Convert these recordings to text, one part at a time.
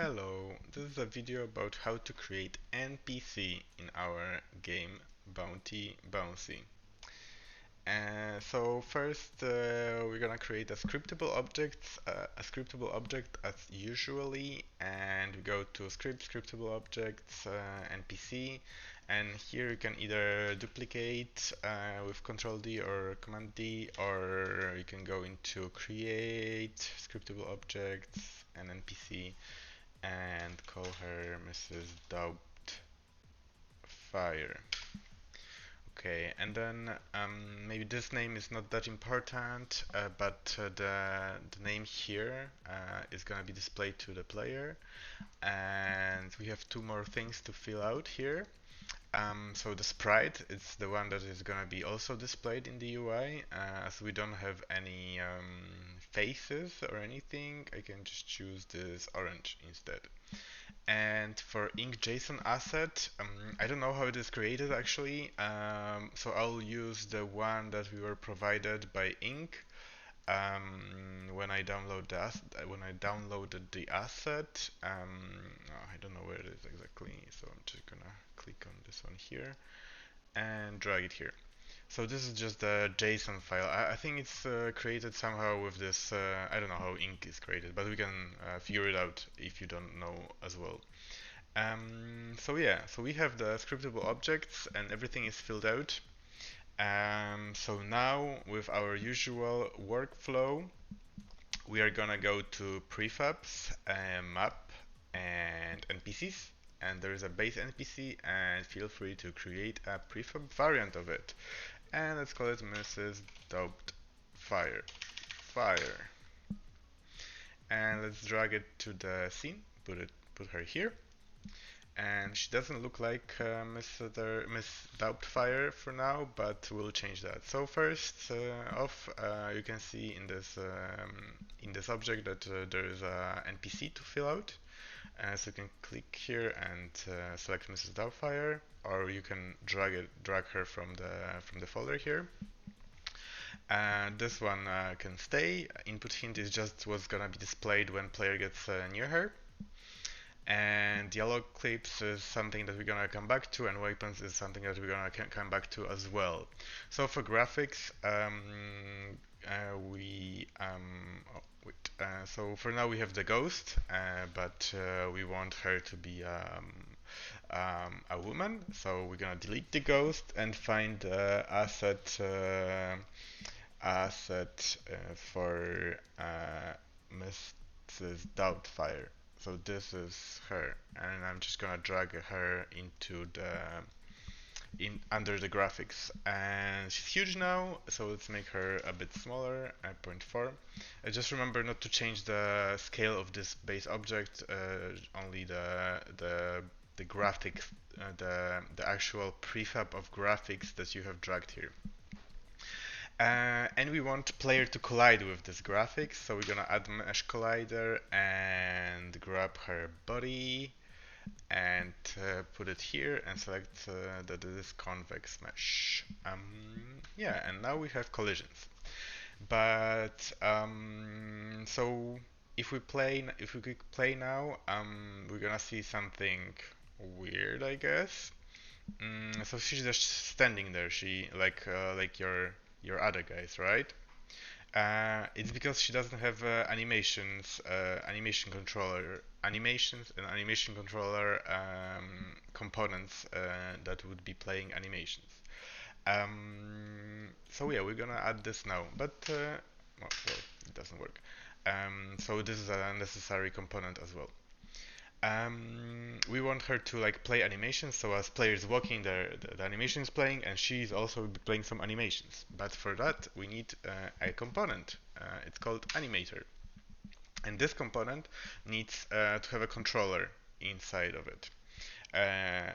Hello, this is a video about how to create NPC in our game Bounty Bouncy. So first we're gonna create a scriptable object as usually, and we go to scriptable objects, NPC, and here you can either duplicate with Control D or Command D, or you can go into create scriptable objects and NPC and call her Mrs. Doubtfire. Okay, and then maybe this name is not that important, but the name here is gonna be displayed to the player, and we have two more things to fill out here. So the sprite is the one that is gonna be also displayed in the UI. As we don't have any faces or anything, I can just choose this orange instead. And for ink JSON asset, I don't know how it is created actually, so I'll use the one that we were provided by ink when I downloaded the asset. I don't know where it is exactly, so I'm just gonna click on this one here and drag it here. So this is just a JSON file. I think it's created somehow with this, I don't know how ink is created, but we can figure it out if you don't know as well. So yeah, so we have the scriptable objects and everything is filled out. So now with our usual workflow, we are gonna go to prefabs, map, and NPCs. And there is a base NPC, and feel free to create a prefab variant of it. And let's call it Mrs. Doubtfire. Fire. And let's drag it to the scene. Put her here. And she doesn't look like Miss Doubtfire for now, but we'll change that. So first off, you can see in this object that there is a NPC to fill out. So you can click here and select Mrs. Doubtfire, or you can drag her from the folder here. This one can stay. Input hint is just what's gonna be displayed when player gets near her. And dialog clips is something that we're gonna come back to, and weapons is something that we're gonna come back to as well. So for graphics, so for now we have the ghost, but we want her to be a woman. So we're gonna delete the ghost and find the asset for Mrs. Doubtfire. So this is her, and I'm just gonna drag her into under the graphics, and she's huge now, so let's make her a bit smaller, 0.4. Just remember not to change the scale of this base object, only the graphics, the actual prefab of graphics that you have dragged here. And we want player to collide with this graphics, so we're gonna add mesh collider and grab her body and put it here and select that it is convex mesh. Yeah, and now we have collisions. But so if we click play now, we're gonna see something weird, I guess. So she's just standing there. She like your other guys, right? It's because she doesn't have animations, animations and animation controller components that would be playing animations. So yeah, we're gonna add this now, but well, it doesn't work. So this is a necessary component as well. We want her to like play animations, so as players walking, the animation is playing, and she's also playing some animations. But for that, we need a component. It's called animator, and this component needs to have a controller inside of it.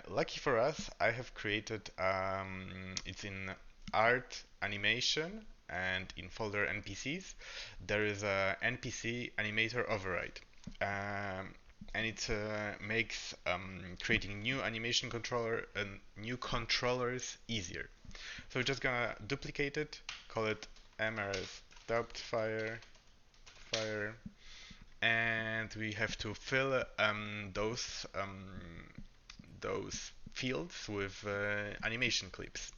Lucky for us, I have created. It's in art animation, and in folder NPCs, there is a NPC animator override. And it makes creating new animation controller and new controllers easier. So we're just gonna duplicate it, call it MRS Doubtfire, and we have to fill those fields with animation clips.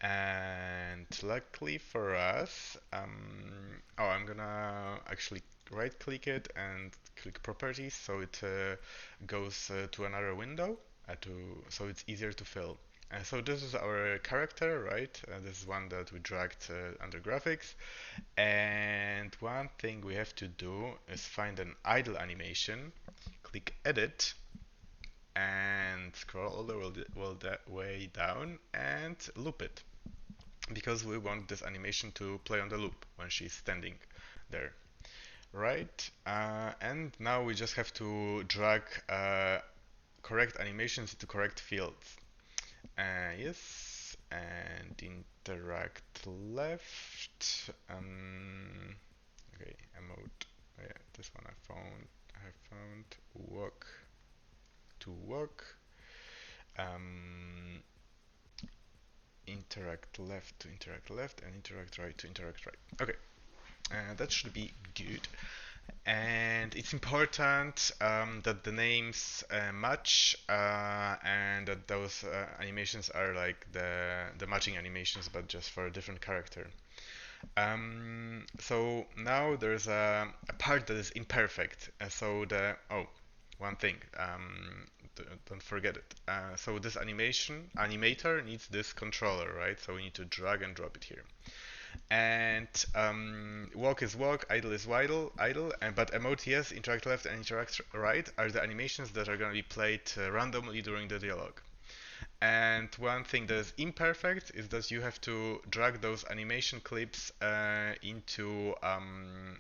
And luckily for us, I'm gonna actually right click it and click properties so it goes to another window so it's easier to fill. So this is our character, right? This is one that we dragged under graphics. And one thing we have to do is find an idle animation, click edit, and scroll all the way down and loop it, because we want this animation to play on the loop when she's standing there. Right, and now we just have to drag correct animations to correct fields. Yes, and interact left. Okay, emote. Oh, yeah, this one I found. Walk to walk. Um, interact left to interact left, and interact right to interact right. Okay, that should be good. And it's important that the names match and that those animations are like the matching animations, but just for a different character. So now there's a part that is imperfect. One thing, don't forget it. So this animator needs this controller, right? So we need to drag and drop it here. And walk is walk, idle is idle, and but emote yes, interact left, and interact right are the animations that are going to be played randomly during the dialogue. And one thing that is imperfect is that you have to drag those animation clips into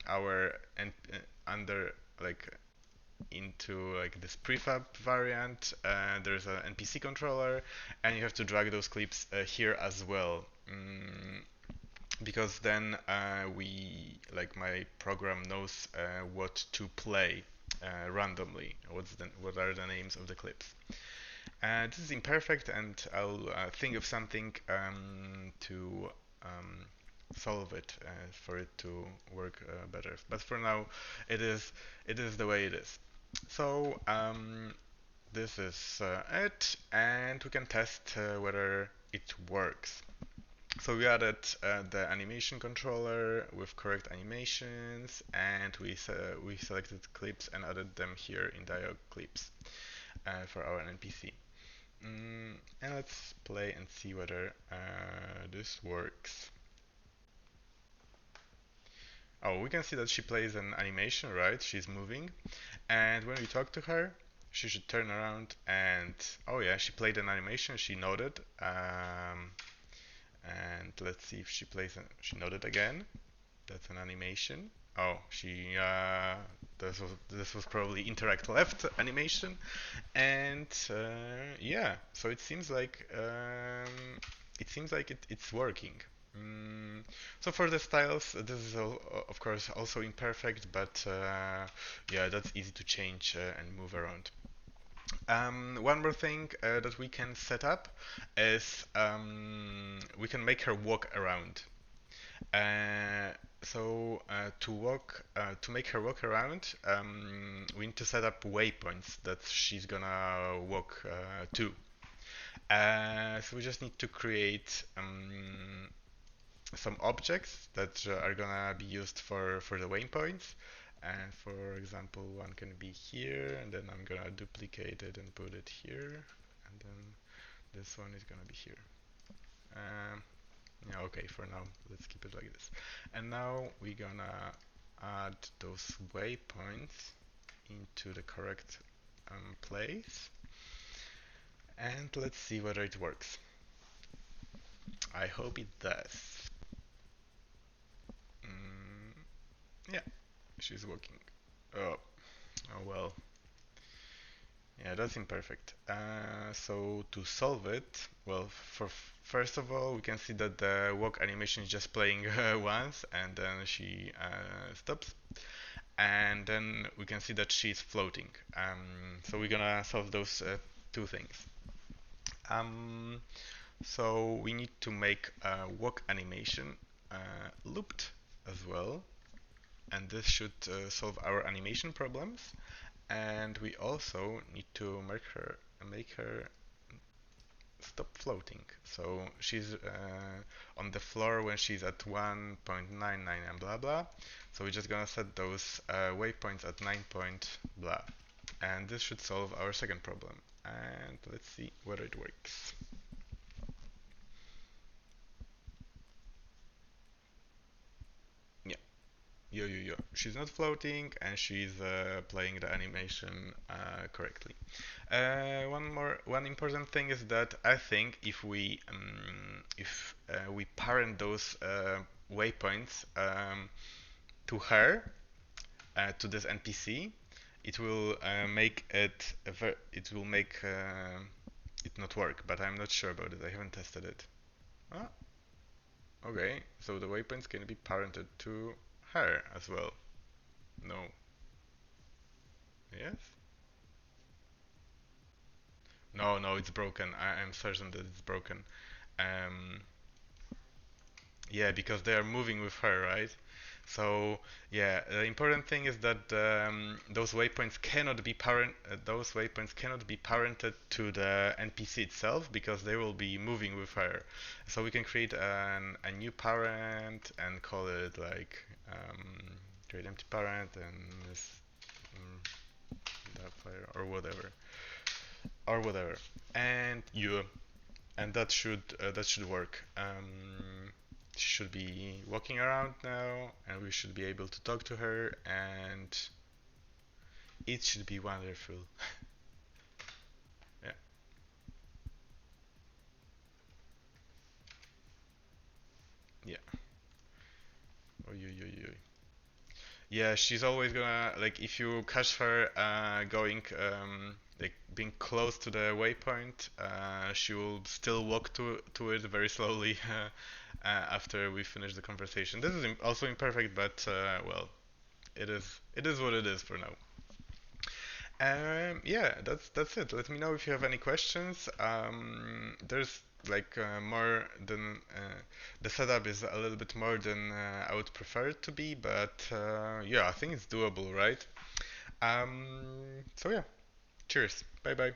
our under like into like this prefab variant. There's an NPC controller, and you have to drag those clips here as well. Because then my program knows what to play randomly. What are the names of the clips? This is imperfect, and I'll think of something to solve it for it to work better. But for now, it is the way it is. So this is it, and we can test whether it works. So we added the animation controller with correct animations, and we selected clips and added them here in dialog clips for our NPC. And let's play and see whether this works. Oh, we can see that she plays an animation, right? She's moving, and when we talk to her, she should turn around and oh yeah, she played an animation. She nodded. And let's see if she she nodded again. That's an animation. Oh, this was probably interact left animation, and yeah. So it's working. So for the styles, this is of course also imperfect, but yeah, that's easy to change and move around. One more thing that we can set up is we can make her walk around. To make her walk around, we need to set up waypoints that she's gonna walk to. So we just need to create some objects that are gonna be used for the waypoints. And for example, one can be here, and then I'm gonna duplicate it and put it here, and then this one is gonna be here. Yeah, okay, for now, let's keep it like this. And now we're gonna add those waypoints into the correct place. And let's see whether it works. I hope it does. Yeah, she's working. Oh, oh well. Yeah, that's imperfect. So to solve it, well, first of all, we can see that the walk animation is just playing once, and then she stops, and then we can see that she's floating. So we're gonna solve those two things. So we need to make a walk animation looped as well. and this should solve our animation problems. And we also need to make her stop floating. So she's on the floor when she's at 1.99 and blah blah. So we're just gonna set those waypoints at 9 point blah. And this should solve our second problem. And let's see whether it works. Yeah, yo. She's not floating and she's playing the animation correctly. One important thing is that I think if we parent those waypoints to her, to this NPC, it will make it not work. But I'm not sure about it. I haven't tested it. Ah, okay. So the waypoints can be parented to her as well. No. Yes. No, it's broken. I'm certain that it's broken. Um, yeah, because they are moving with her, right? So yeah, the important thing is that those waypoints cannot be parented to the NPC itself because they will be moving with her. So we can create a new parent and call it like create empty parent and this that fire or whatever, and you and that should work. Should be walking around now, and we should be able to talk to her, and it should be wonderful. Yeah, yeah. Oh, you. Yeah, she's always gonna like if you catch her going like being close to the waypoint, she will still walk to it very slowly after we finish the conversation. This is also imperfect, but well, it is what it is for now. Yeah, that's it. Let me know if you have any questions. There's like more than the setup is a little bit more than I would prefer it to be, but yeah, I think it's doable, right? So yeah, cheers. Bye bye.